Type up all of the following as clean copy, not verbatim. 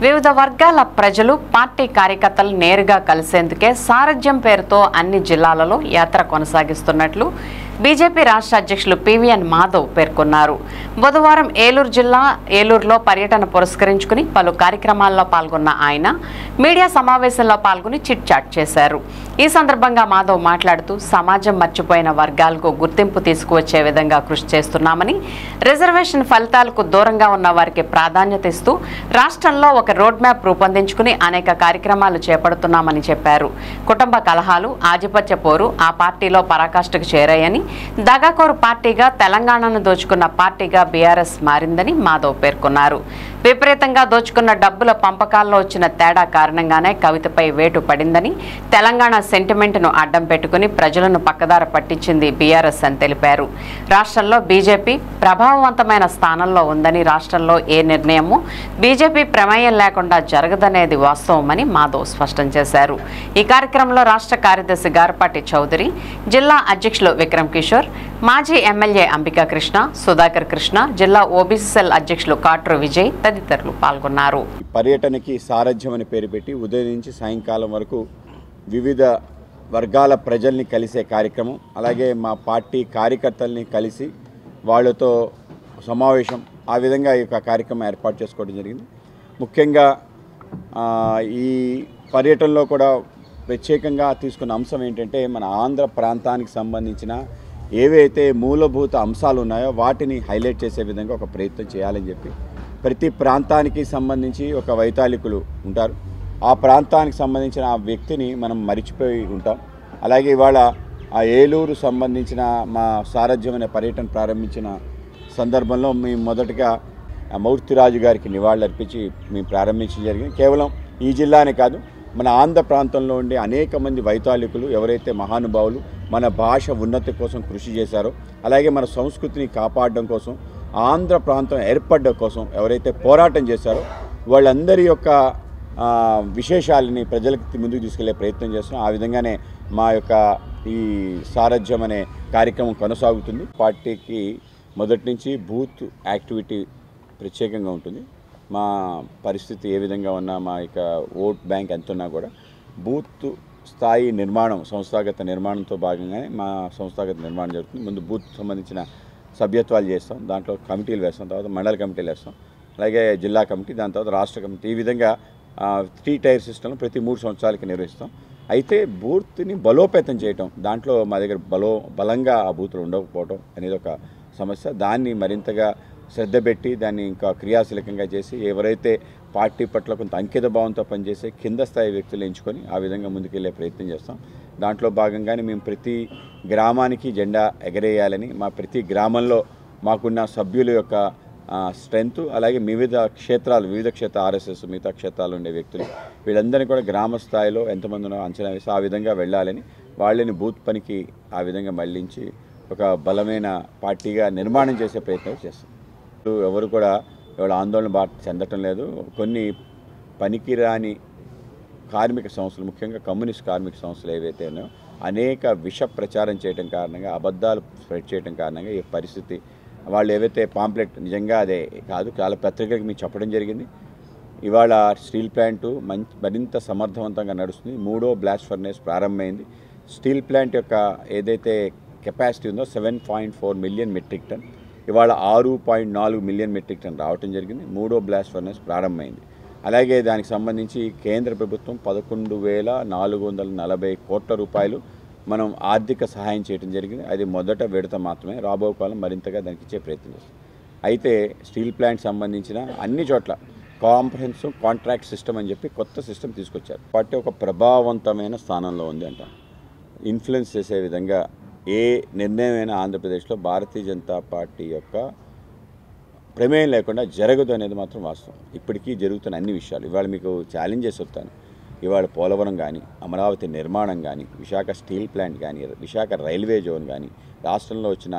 వివిధ వర్గాల ప్రజలు పార్టీ కార్యకర్తలు నేరుగా కలిసేందుకే సారథ్యం పేరుతో అన్ని జిల్లాలలో యాత్ర కొనసాగిస్తున్నట్లు బీజేపీ రాష్ట్ర అధ్యక్షులు పివిఎన్ మాధవ్ పేర్కొన్నారు. బుధవారం ఏలూరు జిల్లా ఏలూరులో పర్యటన పురస్కరించుకుని పలు కార్యక్రమాల్లో పాల్గొన్న ఆయన మీడియా సమావేశంలో పాల్గొని చిట్ చాట్ చేశారు. ఈ సందర్భంగా మాధవ్ మాట్లాడుతూ సమాజం మర్చిపోయిన వర్గాలకు గుర్తింపు తీసుకువచ్చే విధంగా కృషి చేస్తున్నామని, రిజర్వేషన్ ఫలితాలకు దూరంగా ఉన్న వారికి ప్రాధాన్యత ఇస్తూ రాష్ట్రంలో ఒక రోడ్ మ్యాప్ రూపొందించుకుని అనేక కార్యక్రమాలు చేపడుతున్నామని చెప్పారు. కుటుంబ కలహాలు, ఆధిపత్య పోరు ఆ పార్టీలో పరాకాష్ఠకు చేరాయని, దగాకోరు పార్టీగా తెలంగాణను దోచుకున్న పార్టీగా బీఆర్ఎస్ మారిందని మాధవ్ పేర్కొన్నారు. విపరీతంగా దోచుకున్న డబ్బుల పంపకాల్లో వచ్చిన తేడా కారణంగానే కవితపై వేటు పడిందని, తెలంగాణ సెంటిమెంట్ను అడ్డం పెట్టుకుని ప్రజలను పక్కదార పట్టించింది బీఆర్ఎస్ అని తెలిపారు. రాష్ట్రంలో బీజేపీ ప్రభావవంతమైన స్థానంలో ఉందని, రాష్ట్రంలో ఏ నిర్ణయమూ బీజేపీ ప్రమేయం లేకుండా జరగదనేది వాస్తవమని మాధవ్ స్పష్టం చేశారు. ఈ కార్యక్రమంలో రాష్ట్ర కార్యదర్శి గారపాటి చౌదరి, జిల్లా అధ్యక్షులు విక్రమ్ కిషోర్, మాజీ ఎమ్మెల్యే అంబికా కృష్ణ, సుధాకర్ కృష్ణ, జిల్లా ఓబీసీ సెల్ అధ్యక్షులు కాట్రు విజయ్ తదితరులు పాల్గొన్నారు. పర్యటనకి సారథ్యం అని పేరు పెట్టి ఉదయం నుంచి సాయంకాలం వరకు వివిధ వర్గాల ప్రజల్ని కలిసే కార్యక్రమం, అలాగే మా పార్టీ కార్యకర్తల్ని కలిసి వాళ్ళతో సమావేశం, ఆ విధంగా ఈ యొక్క కార్యక్రమం ఏర్పాటు చేసుకోవడం జరిగింది. ముఖ్యంగా ఈ పర్యటనలో కూడా ప్రత్యేకంగా తీసుకున్న అంశం ఏంటంటే, మన ఆంధ్ర ప్రాంతానికి సంబంధించిన ఏవైతే మూలభూత అంశాలు ఉన్నాయో వాటిని హైలైట్ చేసే విధంగా ఒక ప్రయత్నం చేయాలని చెప్పి, ప్రతి ప్రాంతానికి సంబంధించి ఒక వైతాళికులు ఉంటారు, ఆ ప్రాంతానికి సంబంధించిన ఆ వ్యక్తిని మనం మరిచిపోయి ఉంటాం. అలాగే ఇవాళ ఆ ఏలూరు సంబంధించిన మా సారథ్యం అనే పర్యటన ప్రారంభించిన సందర్భంలో మేము మొదటగా మూర్తిరాజు గారికి నివాళులర్పించి మేము ప్రారంభించడం జరిగింది. కేవలం ఈ జిల్లానే కాదు, మన ఆంధ్ర ప్రాంతంలో ఉండే అనేక మంది వైతాళికులు, ఎవరైతే మహానుభావులు మన భాష ఉన్నతి కోసం కృషి చేశారో, అలాగే మన సంస్కృతిని కాపాడడం కోసం, ఆంధ్ర ప్రాంతం ఏర్పడడం కోసం ఎవరైతే పోరాటం చేశారో వాళ్ళందరి యొక్క విశేషాలని ప్రజలకు ముందుకు తీసుకెళ్లే ప్రయత్నం చేస్తున్నాం. ఆ విధంగానే మా యొక్క ఈ సారథ్యం అనే కార్యక్రమం కొనసాగుతుంది. పార్టీకి మొదటి నుంచి బూత్ యాక్టివిటీ ప్రత్యేకంగా ఉంటుంది. మా పరిస్థితి ఏ విధంగా ఉన్నా, మా యొక్క ఓట్ బ్యాంక్ ఎంత ఉన్నా కూడా బూత్ స్థాయి నిర్మాణం, సంస్థాగత నిర్మాణంతో భాగంగానే మా సంస్థాగత నిర్మాణం జరుగుతుంది. ముందు బూత్ సంబంధించిన సభ్యత్వాలు చేస్తాం, దాంట్లో కమిటీలు వేస్తాం, తర్వాత మండల కమిటీలు వేస్తాం, అలాగే జిల్లా కమిటీ, దాని తర్వాత రాష్ట్ర కమిటీ. ఈ విధంగా 3 టైర్ సిస్టమ్ ప్రతి 3 సంవత్సరాలకి నిర్వహిస్తాం. అయితే బూత్ని బలోపేతం చేయటం, దాంట్లో మా దగ్గర బలంగా ఆ బూత్లు ఉండకపోవడం అనేది ఒక సమస్య. దాన్ని మరింతగా శ్రద్ధ పెట్టి దాన్ని ఇంకా క్రియాశీలకంగా చేసి, ఎవరైతే పార్టీ పట్ల కొంత అంకిత భావంతో పనిచేసే కింద స్థాయి వ్యక్తులు ఎంచుకొని ఆ విధంగా ముందుకెళ్లే ప్రయత్నం చేస్తాం. దాంట్లో భాగంగానే మేము ప్రతి గ్రామానికి జెండా ఎగరేయాలని, మా ప్రతి గ్రామంలో మాకున్న సభ్యుల యొక్క స్ట్రెంత్, అలాగే వివిధ క్షేత్ర ఆర్ఎస్ఎస్ మిగతా క్షేత్రాలు ఉండే వ్యక్తులు, వీళ్ళందరినీ కూడా గ్రామ స్థాయిలో ఎంతమంది ఉన్నారో అంచనా వేసి ఆ విధంగా వెళ్ళాలని, వాళ్ళని బూత్ పనికి ఆ విధంగా మళ్లించి ఒక బలమైన పార్టీగా నిర్మాణం చేసే ప్రయత్నం చేస్తాం. ఎవరు కూడా ఇవాళ ఆందోళన చెందటం లేదు. కొన్ని పనికిరాని కార్మిక సంస్థలు, ముఖ్యంగా కమ్యూనిస్ట్ కార్మిక సంస్థలు ఏవైతే ఉన్నాయో అనేక విష ప్రచారం చేయడం కారణంగా, అబద్ధాలు స్ప్రెడ్ చేయడం కారణంగా ఈ పరిస్థితి. వాళ్ళు ఏవైతే పాంప్లెట్ నిజంగా అదే కాదు, చాలా పత్రికలకు మీకు చెప్పడం జరిగింది. ఇవాళ స్టీల్ ప్లాంటు మరింత సమర్థవంతంగా నడుస్తుంది. 3వ బ్లాస్ట్ ఫర్నేస్ ప్రారంభమైంది. స్టీల్ ప్లాంట్ యొక్క ఏదైతే కెపాసిటీ ఉందో 7.4 మిలియన్ మెట్రిక్ టన్, ఇవాళ 6.4 మిలియన్ మెట్రిక్ టన్ రావటం జరిగింది. 3వ బ్లాస్ట్ ఫర్నేస్ ప్రారంభమైంది. అలాగే దానికి సంబంధించి కేంద్ర ప్రభుత్వం 11,440 కోట్ల రూపాయలు మనం ఆర్థిక సహాయం చేయడం జరిగింది. అది మొదట విడత మాత్రమే, రాబో కాలం మరింతగా దానికి ఇచ్చే ప్రయత్నం చేస్తాం. అయితే స్టీల్ ప్లాంట్ సంబంధించిన అన్ని చోట్ల కాంప్రహెన్సివ్ కాంట్రాక్ట్ సిస్టమ్ అని చెప్పి కొత్త సిస్టమ్ తీసుకొచ్చారు. పార్టీ ఒక ప్రభావవంతమైన స్థానంలో ఉంది అంట. ఇన్ఫ్లుయెన్స్ చేసే విధంగా ఏ నిర్ణయమైనా ఆంధ్రప్రదేశ్లో భారతీయ జనతా పార్టీ యొక్క ప్రమేయం లేకుండా జరగదు అనేది మాత్రం వాస్తవం. ఇప్పటికీ జరుగుతున్న అన్ని విషయాలు ఇవాళ మీకు ఛాలెంజ్ చేసి చెప్తాను. ఇవాళ పోలవరం కానీ, అమరావతి నిర్మాణం కానీ, విశాఖ స్టీల్ ప్లాంట్ కానీ, విశాఖ రైల్వే జోన్ కానీ, రాష్ట్రంలో వచ్చిన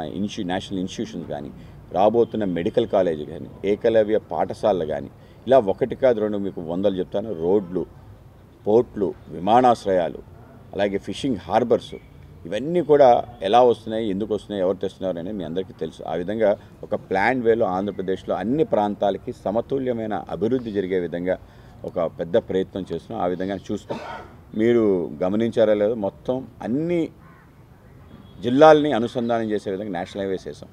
నేషనల్ ఇన్స్టిట్యూషన్స్ కానీ, రాబోతున్న మెడికల్ కాలేజ్ కానీ, ఏకలవ్య పాఠశాలలు కానీ, ఇలా ఒకటి కాదు రెండు మీకు 100 చెప్తాను. రోడ్లు, పోర్ట్లు, విమానాశ్రయాలు, అలాగే ఫిషింగ్ హార్బర్స్, ఇవన్నీ కూడా ఎలా వస్తున్నాయి, ఎందుకు వస్తున్నాయి, ఎవరు తెస్తున్నారు అనేది మీ అందరికీ తెలుసు. ఆ విధంగా ఒక ప్లాన్ వేలో ఆంధ్రప్రదేశ్లో అన్ని ప్రాంతాలకి సమతుల్యమైన అభివృద్ధి జరిగే విధంగా ఒక పెద్ద ప్రయత్నం చేస్తున్నాం. ఆ విధంగా చూస్తాం. మీరు గమనించారో లేదో మొత్తం అన్ని జిల్లాల్ని అనుసంధానం చేసే విధంగా నేషనల్ హైవేస్ వేసాం.